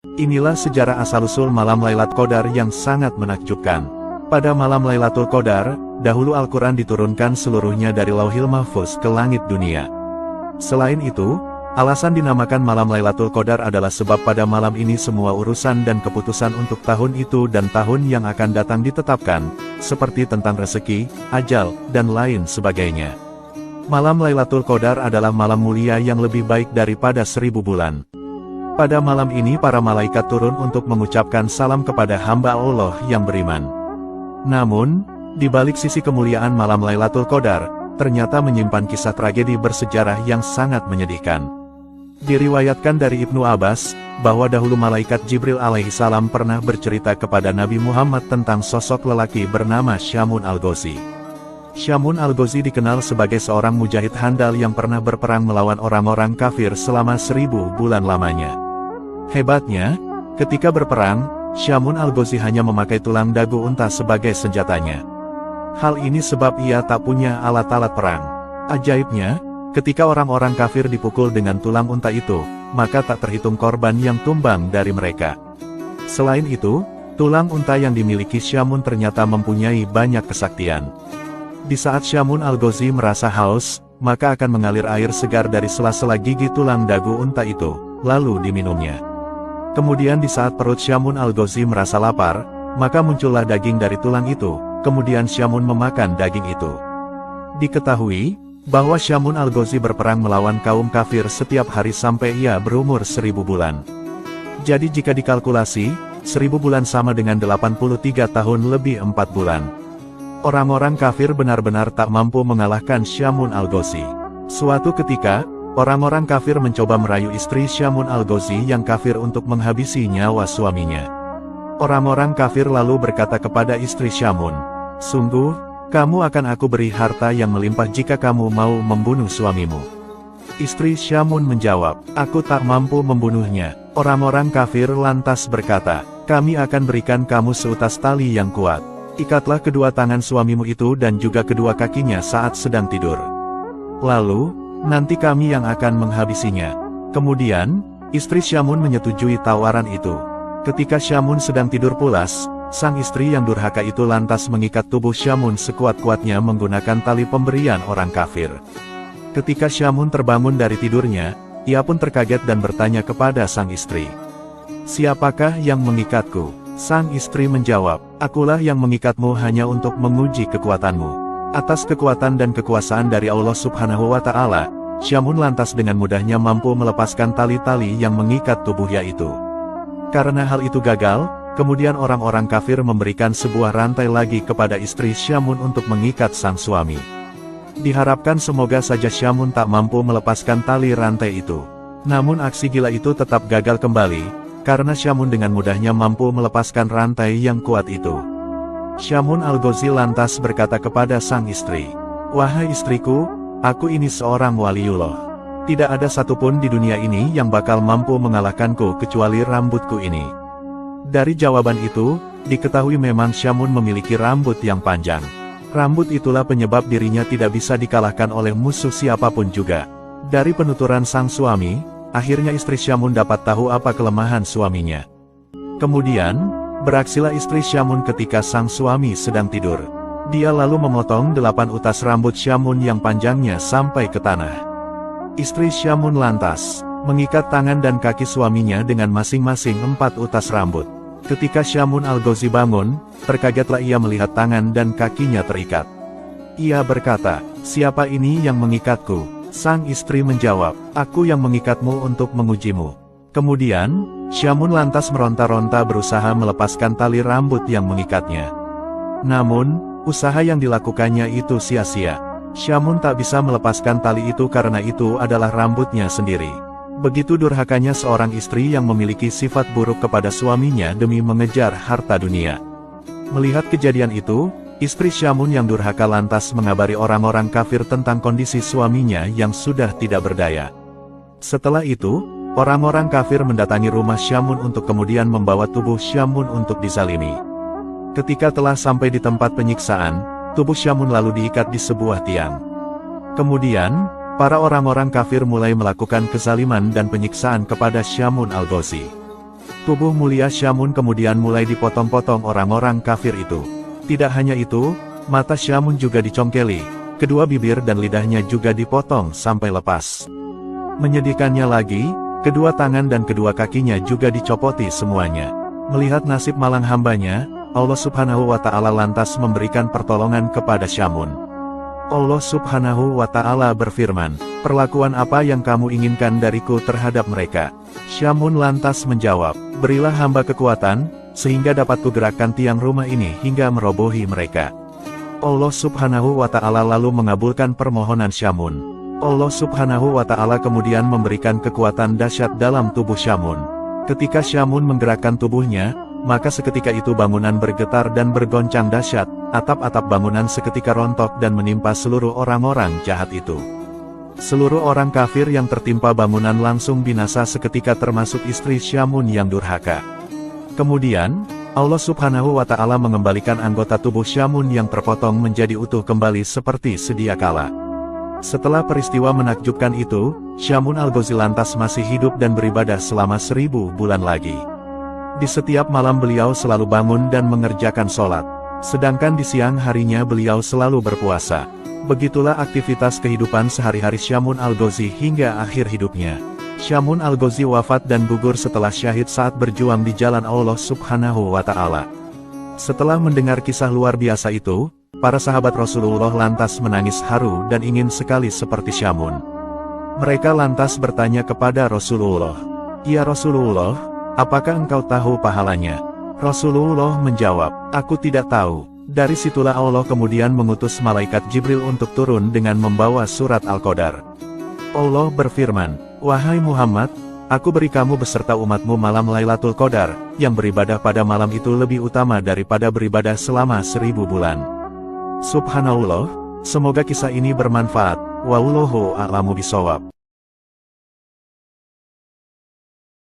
Inilah sejarah asal-usul malam Lailatul Qadar yang sangat menakjubkan. Pada malam Lailatul Qadar, dahulu Al-Quran diturunkan seluruhnya dari Lauhil Mahfuz ke langit dunia. Selain itu, alasan dinamakan malam Lailatul Qadar adalah sebab pada malam ini semua urusan dan keputusan untuk tahun itu dan tahun yang akan datang ditetapkan, seperti tentang rezeki, ajal, dan lain sebagainya. Malam Lailatul Qadar adalah malam mulia yang lebih baik daripada 1000 bulan. Pada malam ini para malaikat turun untuk mengucapkan salam kepada hamba Allah yang beriman. Namun, di balik sisi kemuliaan malam Lailatul Qadar, ternyata menyimpan kisah tragedi bersejarah yang sangat menyedihkan. Diriwayatkan dari Ibnu Abbas, bahwa dahulu malaikat Jibril alaihissalam pernah bercerita kepada Nabi Muhammad tentang sosok lelaki bernama Syamun al-Ghazi. Syamun al-Ghazi dikenal sebagai seorang mujahid handal yang pernah berperang melawan orang-orang kafir selama 1000 bulan lamanya. Hebatnya, ketika berperang, Syamun al-Ghazi hanya memakai tulang dagu unta sebagai senjatanya. Hal ini sebab ia tak punya alat-alat perang. Ajaibnya, ketika orang-orang kafir dipukul dengan tulang unta itu, maka tak terhitung korban yang tumbang dari mereka. Selain itu, tulang unta yang dimiliki Syamun ternyata mempunyai banyak kesaktian. Di saat Syamun al-Ghazi merasa haus, maka akan mengalir air segar dari sela-sela gigi tulang dagu unta itu, lalu diminumnya. Kemudian di saat perut Syamun al-Ghazi merasa lapar, maka muncullah daging dari tulang itu, kemudian Syamun memakan daging itu. Diketahui, bahwa Syamun al-Ghazi berperang melawan kaum kafir setiap hari sampai ia berumur 1000 bulan. Jadi jika dikalkulasi, 1000 bulan sama dengan 83 tahun lebih 4 bulan. Orang-orang kafir benar-benar tak mampu mengalahkan Syamun al-Ghazi. Suatu ketika, orang-orang kafir mencoba merayu istri Syamun al-Ghazi yang kafir untuk menghabisi nyawa suaminya. Orang-orang kafir lalu berkata kepada istri Syamun, "Sungguh, kamu akan aku beri harta yang melimpah jika kamu mau membunuh suamimu." Istri Syamun menjawab, "Aku tak mampu membunuhnya." Orang-orang kafir lantas berkata, "Kami akan berikan kamu seutas tali yang kuat. Ikatlah kedua tangan suamimu itu dan juga kedua kakinya saat sedang tidur. Lalu, nanti kami yang akan menghabisinya." Kemudian, istri Syamun menyetujui tawaran itu. Ketika Syamun sedang tidur pulas, sang istri yang durhaka itu lantas mengikat tubuh Syamun sekuat-kuatnya menggunakan tali pemberian orang kafir. Ketika Syamun terbangun dari tidurnya, ia pun terkaget dan bertanya kepada sang istri, "Siapakah yang mengikatku?" Sang istri menjawab, "Akulah yang mengikatmu hanya untuk menguji kekuatanmu." Atas kekuatan dan kekuasaan dari Allah Subhanahu wa Ta'ala, Syamun lantas dengan mudahnya mampu melepaskan tali-tali yang mengikat tubuhnya itu. Karena hal itu gagal, kemudian orang-orang kafir memberikan sebuah rantai lagi kepada istri Syamun untuk mengikat sang suami. Diharapkan semoga saja Syamun tak mampu melepaskan tali rantai itu. Namun aksi gila itu tetap gagal kembali, karena Syamun dengan mudahnya mampu melepaskan rantai yang kuat itu. Syamun al-Ghazi lantas berkata kepada sang istri, "Wahai istriku, aku ini seorang waliullah. Tidak ada satupun di dunia ini yang bakal mampu mengalahkanku kecuali rambutku ini." Dari jawaban itu, diketahui memang Syamun memiliki rambut yang panjang. Rambut itulah penyebab dirinya tidak bisa dikalahkan oleh musuh siapapun juga. Dari penuturan sang suami, akhirnya istri Syamun dapat tahu apa kelemahan suaminya. Kemudian, beraksilah istri Syamun ketika sang suami sedang tidur. Dia lalu memotong 8 utas rambut Syamun yang panjangnya sampai ke tanah. Istri Syamun lantas mengikat tangan dan kaki suaminya dengan masing-masing 4 utas rambut. Ketika Syamun al-Ghazi bangun, terkagetlah ia melihat tangan dan kakinya terikat. Ia berkata, "Siapa ini yang mengikatku?" Sang istri menjawab, "Aku yang mengikatmu untuk mengujimu." Kemudian, Syamun lantas meronta-ronta berusaha melepaskan tali rambut yang mengikatnya. Namun, usaha yang dilakukannya itu sia-sia. Syamun tak bisa melepaskan tali itu karena itu adalah rambutnya sendiri. Begitu durhakanya seorang istri yang memiliki sifat buruk kepada suaminya demi mengejar harta dunia. Melihat kejadian itu, istri Syamun yang durhaka lantas mengabari orang-orang kafir tentang kondisi suaminya yang sudah tidak berdaya. Setelah itu, orang-orang kafir mendatangi rumah Syamun untuk kemudian membawa tubuh Syamun untuk dizalimi. Ketika telah sampai di tempat penyiksaan, tubuh Syamun lalu diikat di sebuah tiang. Kemudian, para orang-orang kafir mulai melakukan kezaliman dan penyiksaan kepada Syamun al-Ghazi. Tubuh mulia Syamun kemudian mulai dipotong-potong orang-orang kafir itu. Tidak hanya itu, mata Syamun juga dicongkeli, kedua bibir dan lidahnya juga dipotong sampai lepas. Menyedihkannya lagi, kedua tangan dan kedua kakinya juga dicopoti semuanya. Melihat nasib malang hambanya, Allah Subhanahu wa Ta'ala lantas memberikan pertolongan kepada Syamun. Allah Subhanahu wa Ta'ala berfirman, "Perlakuan apa yang kamu inginkan dariku terhadap mereka?" Syamun lantas menjawab, "Berilah hamba kekuatan, sehingga dapat kugerakkan tiang rumah ini hingga merobohi mereka." Allah Subhanahu wa Ta'ala lalu mengabulkan permohonan Syamun. Allah Subhanahu wa Ta'ala kemudian memberikan kekuatan dahsyat dalam tubuh Syamun. Ketika Syamun menggerakkan tubuhnya, maka seketika itu bangunan bergetar dan bergoncang dahsyat, atap-atap bangunan seketika rontok dan menimpa seluruh orang-orang jahat itu. Seluruh orang kafir yang tertimpa bangunan langsung binasa seketika termasuk istri Syamun yang durhaka. Kemudian, Allah Subhanahu wa Ta'ala mengembalikan anggota tubuh Syamun yang terpotong menjadi utuh kembali seperti sedia kala. Setelah peristiwa menakjubkan itu, Syamun al-Ghazi lantas masih hidup dan beribadah selama 1000 bulan lagi. Di setiap malam beliau selalu bangun dan mengerjakan sholat. Sedangkan di siang harinya beliau selalu berpuasa. Begitulah aktivitas kehidupan sehari-hari Syamun al-Ghazi hingga akhir hidupnya. Syamun al-Ghazi wafat dan gugur setelah syahid saat berjuang di jalan Allah Subhanahu wa Ta'ala. Setelah mendengar kisah luar biasa itu, para sahabat Rasulullah lantas menangis haru dan ingin sekali seperti Syamun. Mereka lantas bertanya kepada Rasulullah, "Ya Rasulullah, apakah engkau tahu pahalanya?" Rasulullah menjawab, "Aku tidak tahu." Dari situlah Allah kemudian mengutus malaikat Jibril untuk turun dengan membawa surat Al-Qadar. Allah berfirman, "Wahai Muhammad, aku beri kamu beserta umatmu malam Lailatul Qadar, yang beribadah pada malam itu lebih utama daripada beribadah selama 1000 bulan. Subhanallah, semoga kisah ini bermanfaat. Wallahu a'lamu bishawab.